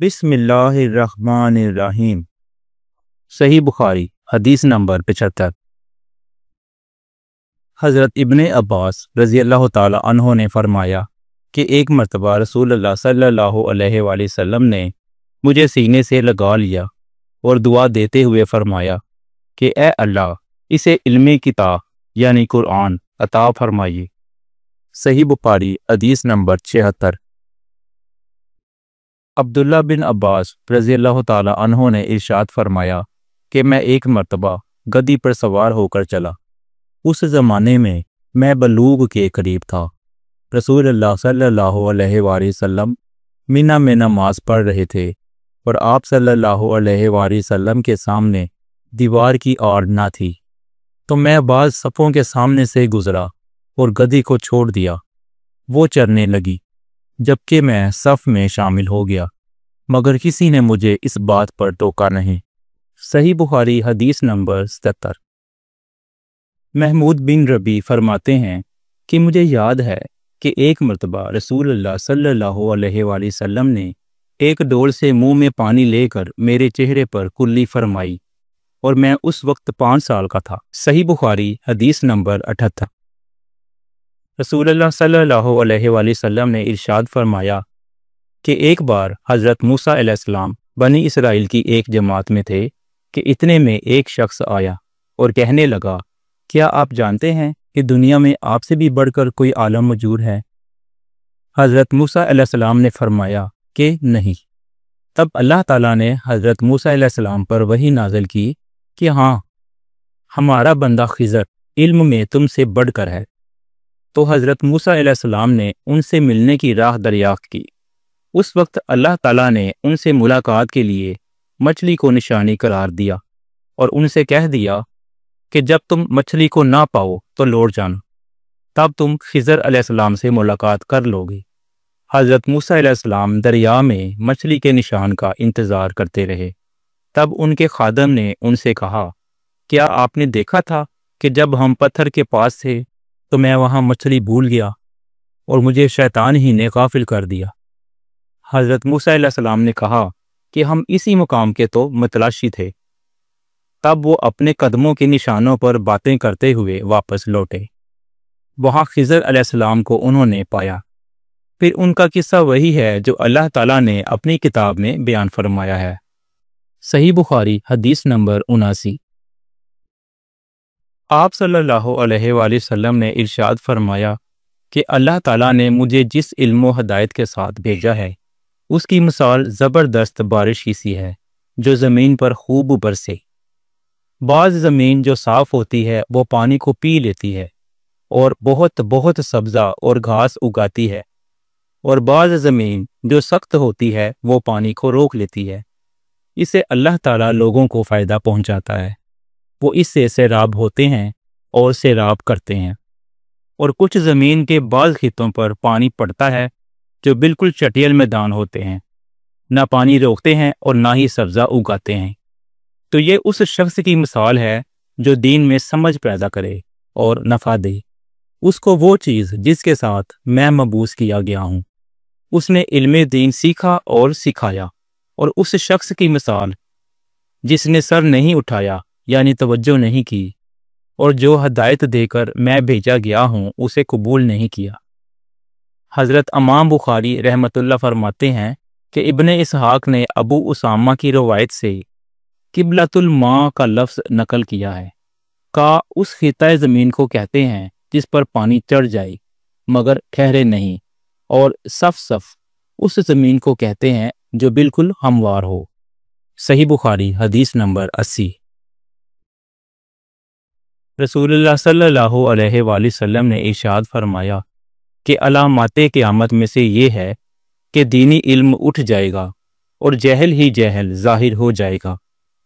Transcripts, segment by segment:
بسم اللہ الرحمن الرحیم۔ صحیح بخاری حدیث نمبر 75۔ حضرت ابن عباس رضی اللہ تعالی عنہ نے فرمایا کہ ایک مرتبہ رسول اللہ صلی اللہ علیہ وآلہ وسلم نے مجھے سینے سے لگا لیا اور دعا دیتے ہوئے فرمایا کہ اے اللہ اسے علم کتاب یعنی قرآن عطا فرمائیے۔ صحیح بخاری حدیث نمبر 76۔ عبداللہ بن عباس رضی اللہ تعالی عنہ نے ارشاد فرمایا کہ میں ایک مرتبہ گدی پر سوار ہو کر چلا۔ اس زمانے میں بلوغ کے قریب تھا۔ رسول اللہ صلی اللہ علیہ وآلہ وسلم منی میں نماز پڑھ رہے تھے اور آپ صلی اللہ علیہ وآلہ وسلم کے سامنے دیوار کی آڑ نہ تھی، تو میں بعض صفوں کے سامنے سے گزرا اور گدی کو چھوڑ دیا، وہ چرنے لگی، جبکہ میں صف میں شامل ہو گیا، مگر کسی نے مجھے اس بات پر ٹوکا نہیں۔ صحیح بخاری حدیث نمبر 77۔ محمود بن ربی فرماتے ہیں کہ مجھے یاد ہے کہ ایک مرتبہ رسول اللہ صلی اللہ علیہ وآلہ وسلم نے ایک ڈول سے منہ میں پانی لے کر میرے چہرے پر کلی فرمائی اور میں اس وقت 5 سال کا تھا۔ صحیح بخاری حدیث نمبر 78۔ رسول اللہ صلی اللہ علیہ وآلہ وسلم نے ارشاد فرمایا کہ ایک بار حضرت موسیٰ علیہ السلام بنی اسرائیل کی ایک جماعت میں تھے کہ اتنے میں ایک شخص آیا اور کہنے لگا، کیا آپ جانتے ہیں کہ دنیا میں آپ سے بھی بڑھ کر کوئی عالم موجود ہے؟ حضرت موسیٰ علیہ السلام نے فرمایا کہ نہیں۔ تب اللہ تعالیٰ نے حضرت موسیٰ علیہ السلام پر وحی نازل کی کہ ہاں، ہمارا بندہ خضر علم میں تم سے بڑھ کر ہے۔ تو حضرت موسیٰ علیہ السلام نے ان سے ملنے کی راہ دریافت کی۔ اس وقت اللہ تعالیٰ نے ان سے ملاقات کے لیے مچھلی کو نشانی قرار دیا اور ان سے کہہ دیا کہ جب تم مچھلی کو نہ پاؤ تو لوٹ جانا، تب تم خضر علیہ السلام سے ملاقات کر لو گے۔ حضرت موسیٰ علیہ السلام دریا میں مچھلی کے نشان کا انتظار کرتے رہے۔ تب ان کے خادم نے ان سے کہا، کیا آپ نے دیکھا تھا کہ جب ہم پتھر کے پاس تھے تو میں وہاں مچھلی بھول گیا اور مجھے شیطان ہی نے غافل کر دیا؟ حضرت موسیٰ علیہ السلام نے کہا کہ ہم اسی مقام کے تو متلاشی تھے۔ تب وہ اپنے قدموں کے نشانوں پر باتیں کرتے ہوئے واپس لوٹے۔ وہاں خضر علیہ السلام کو انہوں نے پایا۔ پھر ان کا قصہ وہی ہے جو اللہ تعالیٰ نے اپنی کتاب میں بیان فرمایا ہے۔ صحیح بخاری حدیث نمبر 79۔ آپ صلی اللہ علیہ وآلہ وسلم نے ارشاد فرمایا کہ اللہ تعالیٰ نے مجھے جس علم و ہدایت کے ساتھ بھیجا ہے اس کی مثال زبردست بارش کی سی ہے جو زمین پر خوب برسے۔ بعض زمین جو صاف ہوتی ہے وہ پانی کو پی لیتی ہے اور بہت سبزہ اور گھاس اگاتی ہے، اور بعض زمین جو سخت ہوتی ہے وہ پانی کو روک لیتی ہے۔ اسے اللہ تعالیٰ لوگوں کو فائدہ پہنچاتا ہے، وہ اس سے سیراب ہوتے ہیں اور سیراب کرتے ہیں۔ اور کچھ زمین کے بعض خطوں پر پانی پڑتا ہے جو بالکل چٹیل میدان ہوتے ہیں، نہ پانی روکتے ہیں اور نہ ہی سبزہ اگاتے ہیں۔ تو یہ اس شخص کی مثال ہے جو دین میں سمجھ پیدا کرے اور نفع دے اس کو وہ چیز جس کے ساتھ میں مبعوث کیا گیا ہوں۔ اس نے علم دین سیکھا اور سکھایا۔ اور اس شخص کی مثال جس نے سر نہیں اٹھایا یعنی توجہ نہیں کی، اور جو ہدایت دے کر میں بھیجا گیا ہوں اسے قبول نہیں کیا۔ حضرت امام بخاری رحمۃ اللہ فرماتے ہیں کہ ابن اسحاق نے ابو اسامہ کی روایت سے قبلۃ الماء کا لفظ نقل کیا ہے۔ اس خطۂ زمین کو کہتے ہیں جس پر پانی چڑھ جائے مگر ٹھہرے نہیں، اور صف اس زمین کو کہتے ہیں جو بالکل ہموار ہو۔ صحیح بخاری حدیث نمبر 80۔ رسول اللہ صلی اللہ علیہ وآلہ وسلم نے ارشاد فرمایا کہ علامات قیامت میں سے یہ ہے کہ دینی علم اٹھ جائے گا اور جہل ہی جہل ظاہر ہو جائے گا،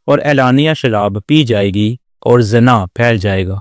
اور اعلانیہ شراب پی جائے گی اور زنا پھیل جائے گا۔